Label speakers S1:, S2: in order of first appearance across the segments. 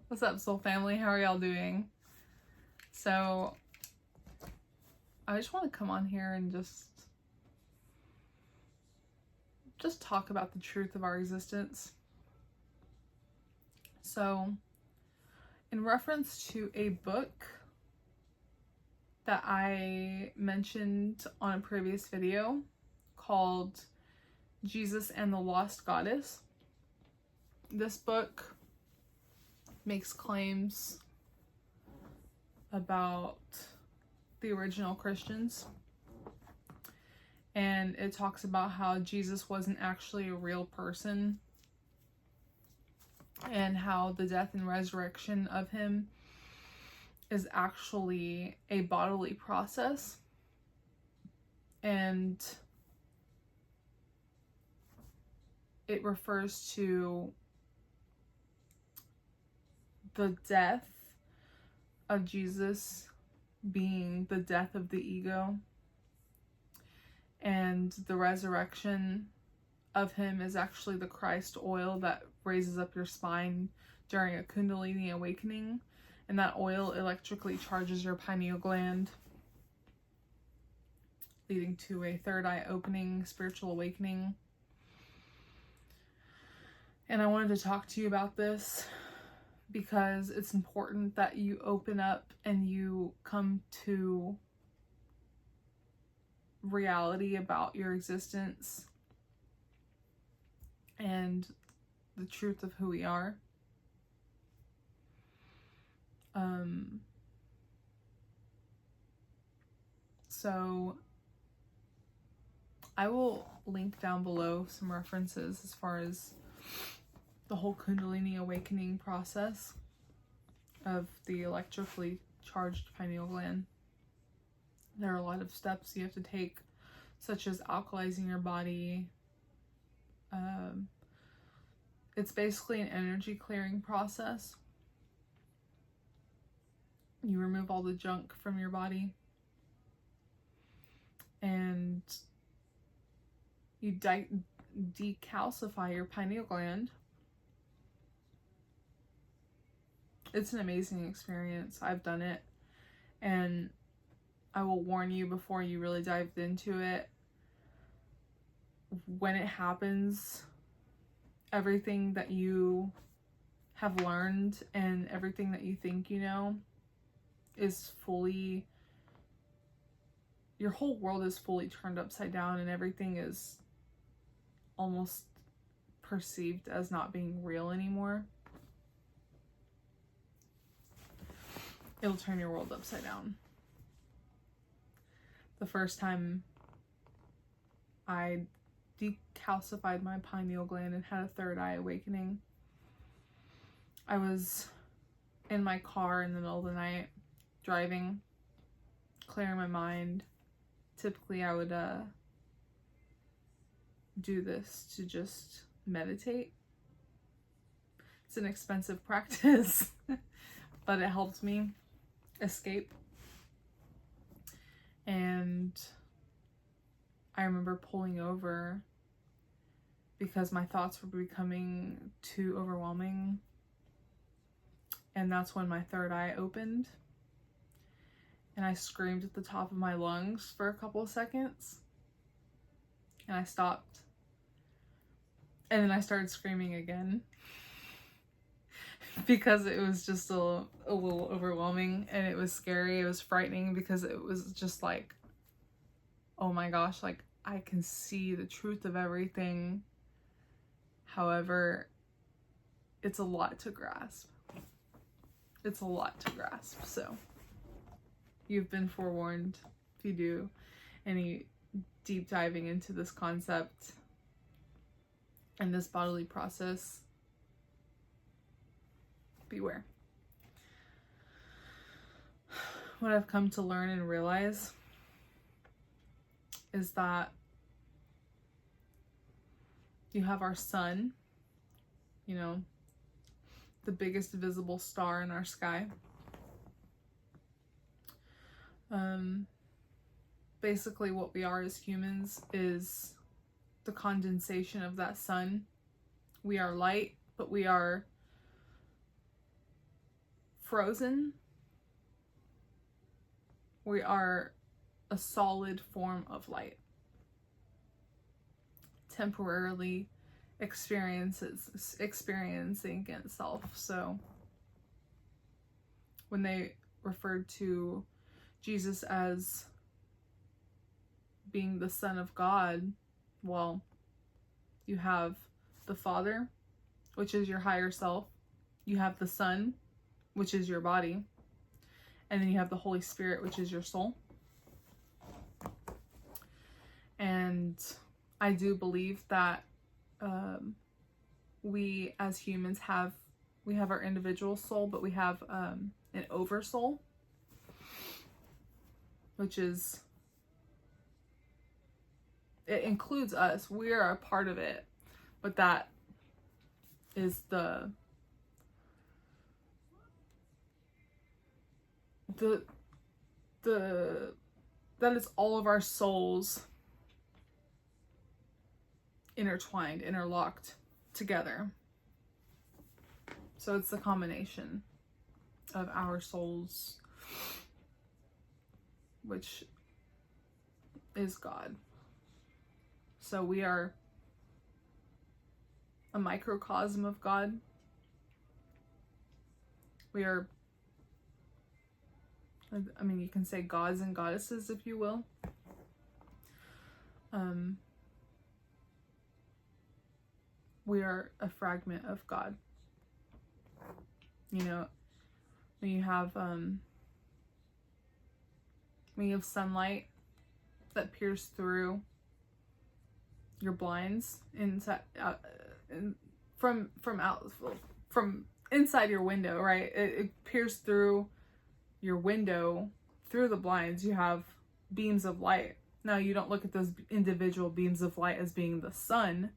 S1: What's up, soul family? How are y'all doing? So, I just want to come on here and just talk about the truth of our existence. So, in reference to a book that I mentioned on a previous video called Jesus and the Lost Goddess, this book makes claims about the original Christians, and it talks about how Jesus wasn't actually a real person and how the death and resurrection of him is actually a bodily process, and it refers to the death of Jesus being the death of the ego, and the resurrection of him is actually the Christ oil that raises up your spine during a Kundalini awakening, and that oil electrically charges your pineal gland, leading to a third eye opening, spiritual awakening. And I wanted to talk to you about this because it's important that you open up and you come to reality about your existence and the truth of who we are. So I will link down below some references as far as the whole Kundalini awakening process of the electrically charged pineal gland. There are a lot of steps you have to take, such as alkalizing your body. It's basically an energy clearing process. You remove all the junk from your body, and you decalcify your pineal gland. It's an amazing experience. I've done it, and I will warn you before you really dive into it. When it happens, everything that you have learned and everything that you think you know is fully, your whole world is fully turned upside down, and everything is almost perceived as not being real anymore. It'll turn your world upside down. The first time I decalcified my pineal gland and had a third eye awakening, I was in my car in the middle of the night, driving, clearing my mind. Typically I would do this to just meditate. It's an expensive practice, but it helped me escape. And I remember pulling over because my thoughts were becoming too overwhelming, and that's when my third eye opened, and I screamed at the top of my lungs for a couple of seconds, and I stopped, and then I started screaming again because it was just a little overwhelming, and it was scary. It was frightening because it was just like, oh my gosh, like I can see the truth of everything. However, it's a lot to grasp. It's a lot to grasp. So you've been forewarned. If you do any deep diving into this concept and this bodily process, beware. What I've come to learn and realize is that you have our sun, you know, the biggest visible star in our sky. Basically what we are as humans is the condensation of that sun. We are light, but we are frozen. We are a solid form of light, temporarily experiencing itself. So when they referred to Jesus as being the Son of God, well, you have the Father, which is your higher self. You have the Son, which is your body. And then you have the Holy Spirit, which is your soul. And I do believe that we as humans have our individual soul, but we have an oversoul, which is, it includes us. We are a part of it, but that is that is all of our souls intertwined, interlocked together. So it's the combination of our souls, which is God. So we are a microcosm of God. We are, I mean, you can say gods and goddesses, if you will. We are a fragment of God. You know, when you have sunlight that pierces through your blinds inside, from inside your window, right? It pierced through your window, through the blinds. You have beams of light. Now, you don't look at those individual beams of light as being the sun.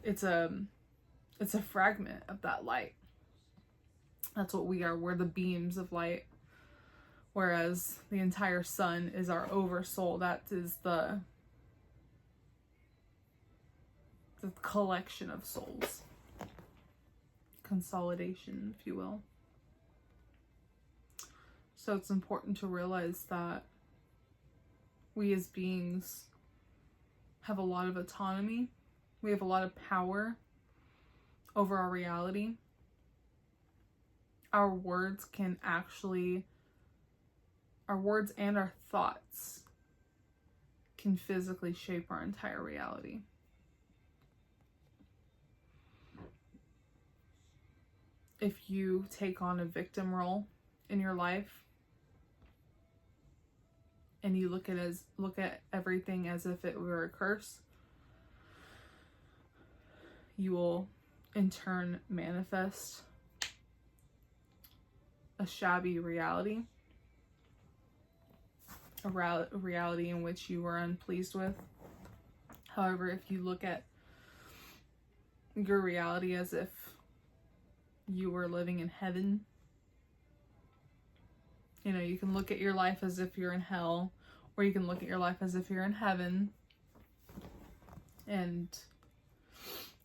S1: It's a fragment of that light. That's what we are. We're the beams of light. Whereas the entire sun is our oversoul. That is the collection of souls. Consolidation, if you will. So it's important to realize that we as beings have a lot of autonomy. We have a lot of power over our reality. Our words and our thoughts can physically shape our entire reality. If you take on a victim role in your life and you look at everything as if it were a curse, you will in turn manifest a shabby reality, a reality in which you were unpleased with. However, if you look at your reality as if you were living in heaven, you know, you can look at your life as if you're in hell, or you can look at your life as if you're in heaven, and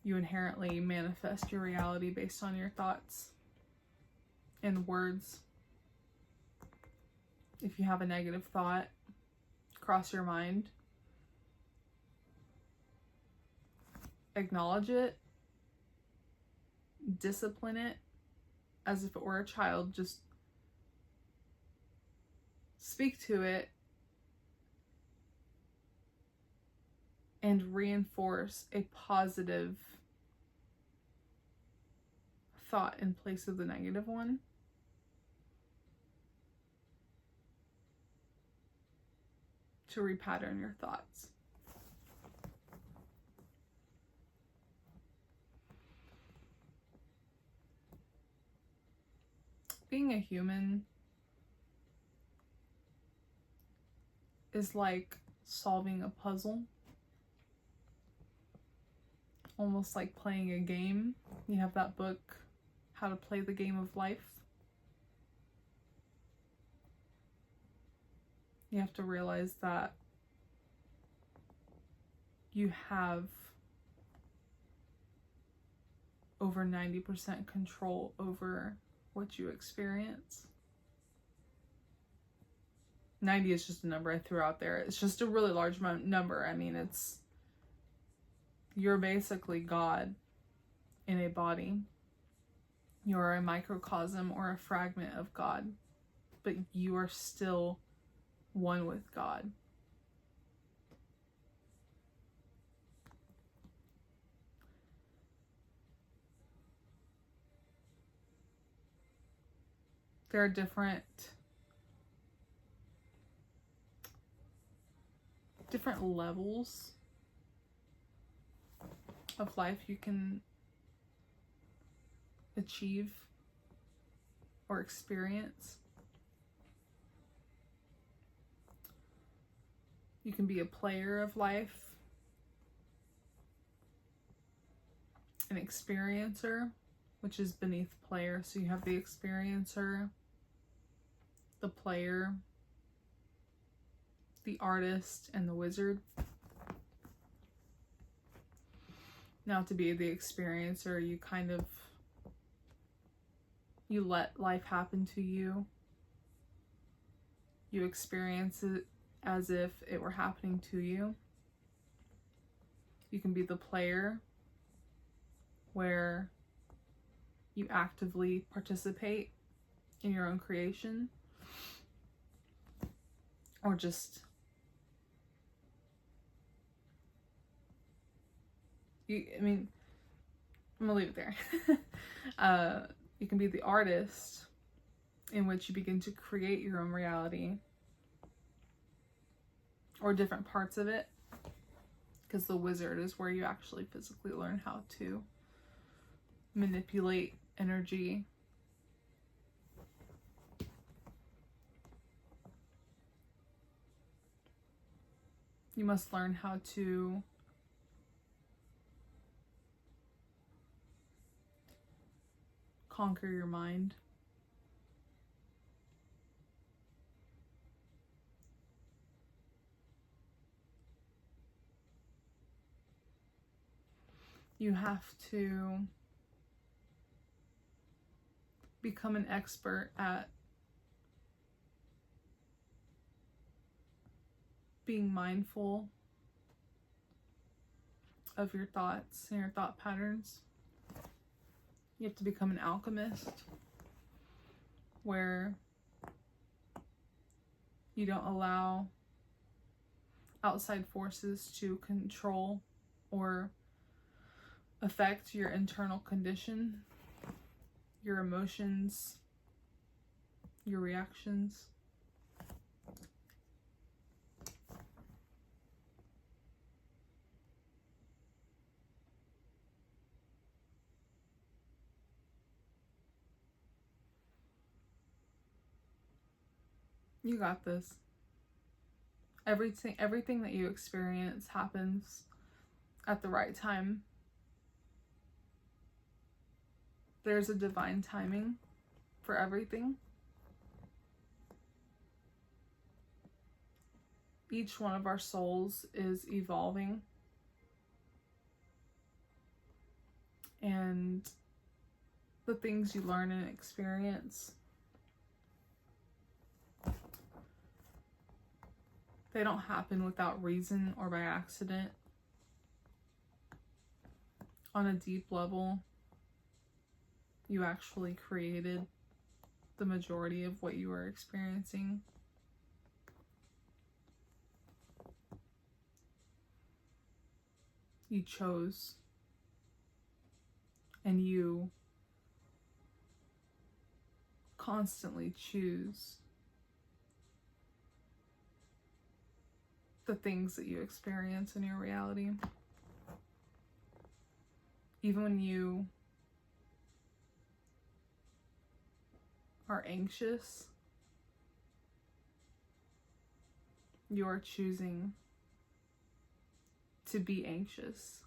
S1: you inherently manifest your reality based on your thoughts and words. If you have a negative thought cross your mind, acknowledge it, discipline it as if it were a child. Just speak to it and reinforce a positive thought in place of the negative one. To repattern your thoughts. Being a human is like solving a puzzle. Almost like playing a game. You have that book, How to Play the Game of Life. You have to realize that you have over 90% control over what you experience. 90 is just a number I threw out there. It's just a really large number. I mean, you're basically God in a body. You're a microcosm or a fragment of God, but you are still one with God. There are different levels of life you can achieve or experience. You can be a player of life, an experiencer, which is beneath player. So you have the experiencer, the player, the artist, and the wizard. Now, to be the experiencer, you let life happen to you. You experience it as if it were happening to you. You can be the player, where you actively participate in your own creation, or just I'm gonna leave it there. You can be the artist, in which you begin to create your own reality, or different parts of it, because the wizard is where you actually physically learn how to manipulate energy. You must learn how to conquer your mind. You have to become an expert at being mindful of your thoughts and your thought patterns. You have to become an alchemist, where you don't allow outside forces to control or affect your internal condition, your emotions, your reactions. You got this. Everything that you experience happens at the right time. There's a divine timing for everything. Each one of our souls is evolving, and the things you learn and experience, they don't happen without reason or by accident. On a deep level, you actually created the majority of what you are experiencing. You chose, and you constantly choose the things that you experience in your reality. Even when you are anxious, you are choosing to be anxious.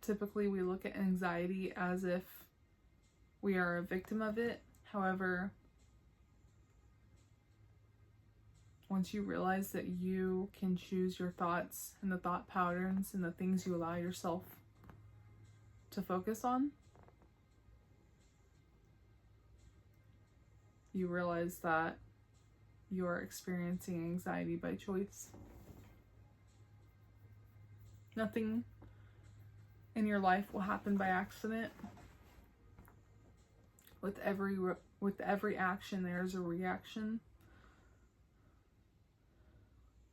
S1: Typically, we look at anxiety as if we are a victim of it. However, once you realize that you can choose your thoughts and the thought patterns and the things you allow yourself to focus on, you realize that you're experiencing anxiety by choice. Nothing in your life will happen by accident. With every action, there's a reaction.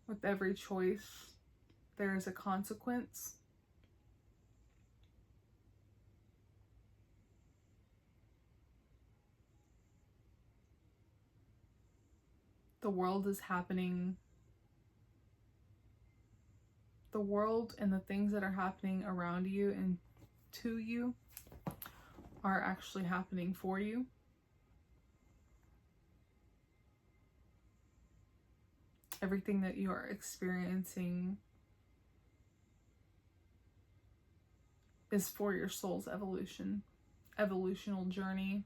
S1: With every choice, there is a consequence. The world is happening. The world and the things that are happening around you and to you are actually happening for you. Everything that you are experiencing is for your soul's evolutional journey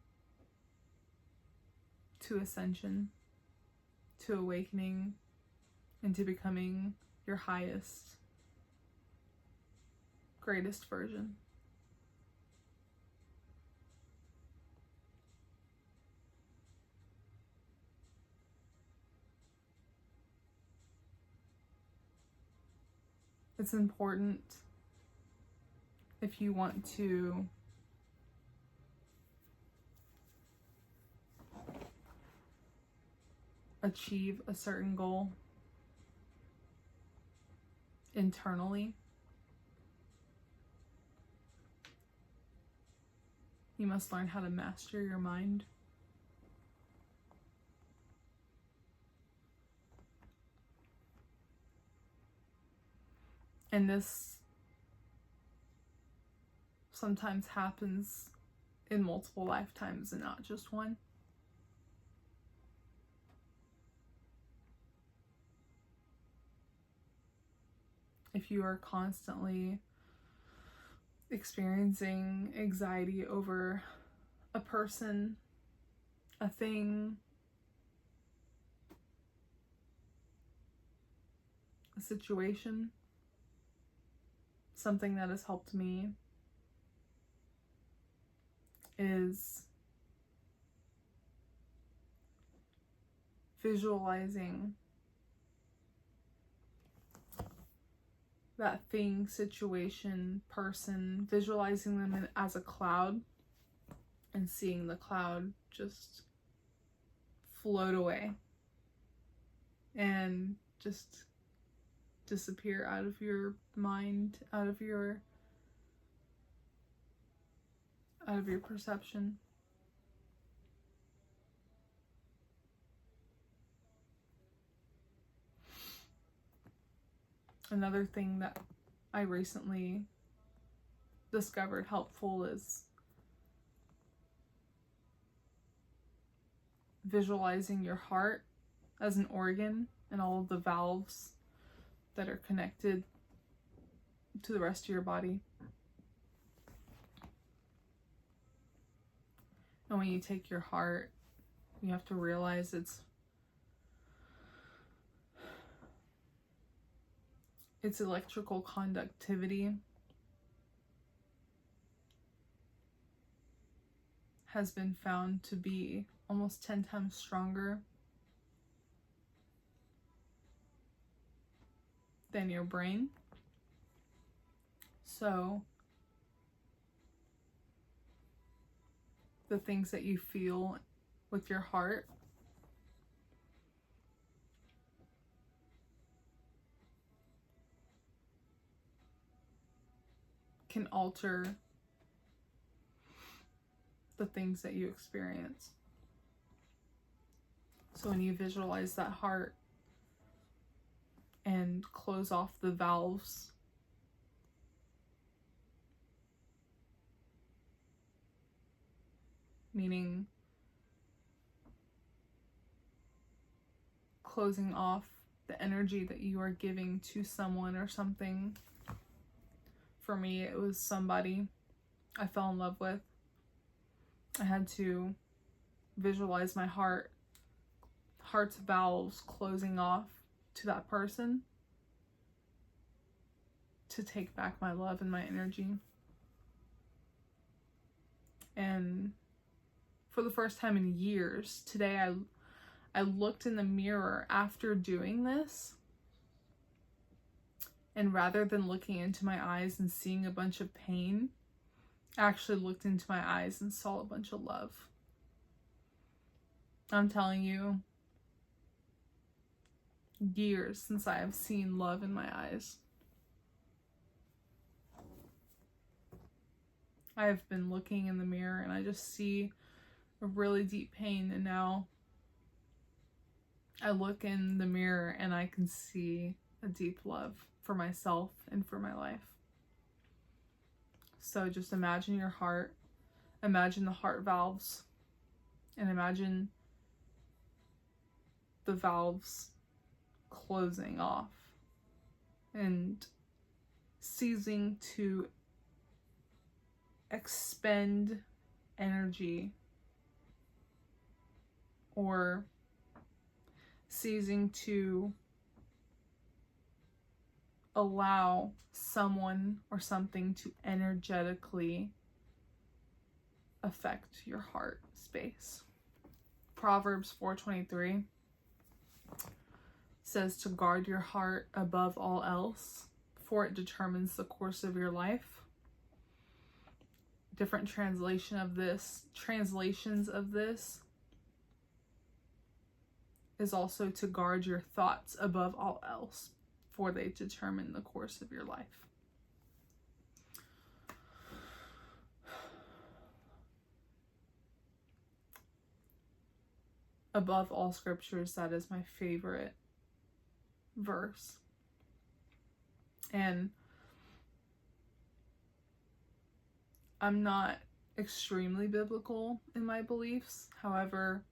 S1: to ascension, to awakening, and to becoming your highest, greatest version. It's important, if you want to achieve a certain goal internally, you must learn how to master your mind. And this sometimes happens in multiple lifetimes and not just one. If you are constantly experiencing anxiety over a person, a thing, a situation, something that has helped me is visualizing that thing, situation, person, visualizing them as a cloud and seeing the cloud just float away and just disappear out of your mind, out of your perception. Another thing that I recently discovered helpful is visualizing your heart as an organ and all of the valves that are connected to the rest of your body. And when you take your heart, you have to realize its electrical conductivity has been found to be almost 10 times stronger than your brain. So the things that you feel with your heart can alter the things that you experience. So when you visualize that heart and close off the valves, meaning closing off the energy that you are giving to someone or something. For me, it was somebody I fell in love with. I had to visualize my heart's valves closing off to that person to take back my love and my energy. And for the first time in years. Today I looked in the mirror after doing this, and rather than looking into my eyes and seeing a bunch of pain, I actually looked into my eyes and saw a bunch of love. I'm telling you, years since I have seen love in my eyes. I have been looking in the mirror and I just see a really deep pain, and now I look in the mirror and I can see a deep love for myself and for my life. So just imagine your heart, imagine the heart valves, and imagine the valves closing off and ceasing to expend energy or ceasing to allow someone or something to energetically affect your heart space. Proverbs 4:23 says to guard your heart above all else, for it determines the course of your life. Different translations of this is also to guard your thoughts above all else, for they determine the course of your life. Above all scriptures, that is my favorite verse. And I'm not extremely biblical in my beliefs. However,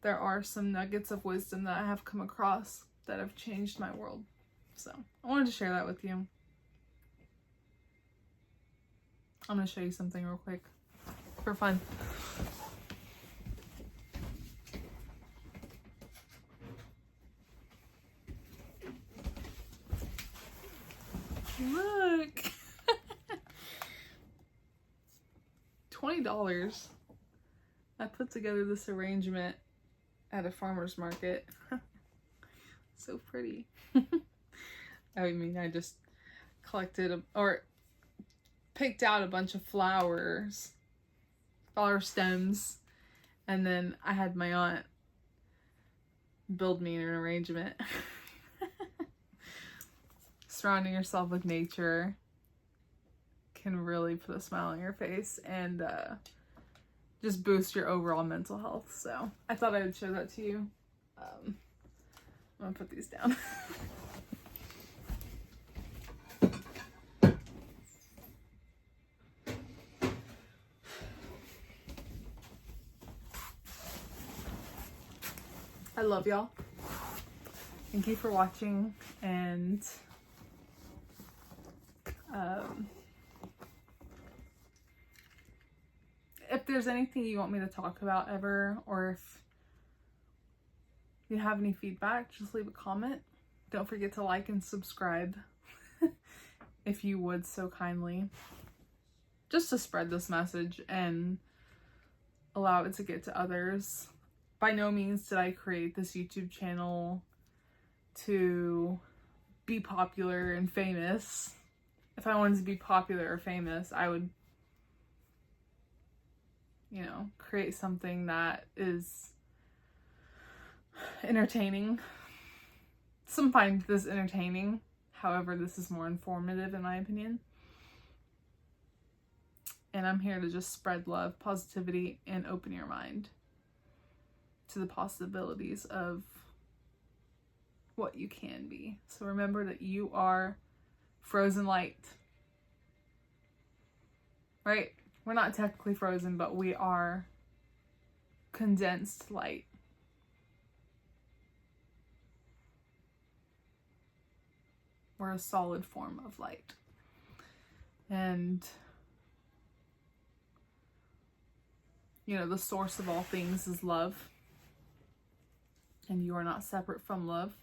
S1: there are some nuggets of wisdom that I have come across that have changed my world. So I wanted to share that with you. I'm going to show you something real quick for fun. Look. $20. I put together this arrangement at a farmer's market. So pretty. I mean, I just collected or picked out a bunch of flower stems, and then I had my aunt build me an arrangement. Surrounding yourself with nature can really put a smile on your face and just boost your overall mental health. So I thought I would show that to you. I'm gonna put these down. I love y'all. Thank you for watching, and if there's anything you want me to talk about ever, or if you have any feedback, just leave a comment. Don't forget to like and subscribe if you would so kindly, just to spread this message and allow it to get to others. By no means did I create this YouTube channel to be popular and famous. If I wanted to be popular or famous, I would, create something that is entertaining. Some find this entertaining. However, this is more informative in my opinion. And I'm here to just spread love, positivity, and open your mind to the possibilities of what you can be. So remember that you are frozen light. Right? We're not technically frozen, but we are condensed light. We're a solid form of light. And the source of all things is love. And you are not separate from love.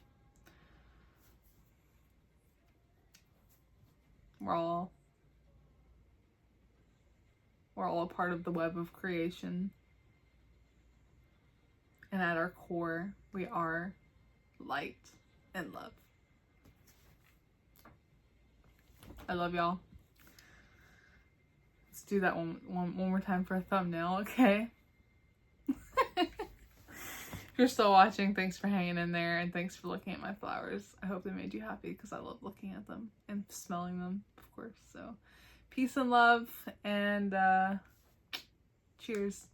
S1: We're all a part of the web of creation. And at our core, we are light and love. I love y'all. Let's do that one more time for a thumbnail, okay? If you're still watching, thanks for hanging in there, and thanks for looking at my flowers. I hope they made you happy, because I love looking at them and smelling them, of course. So peace and love, and cheers.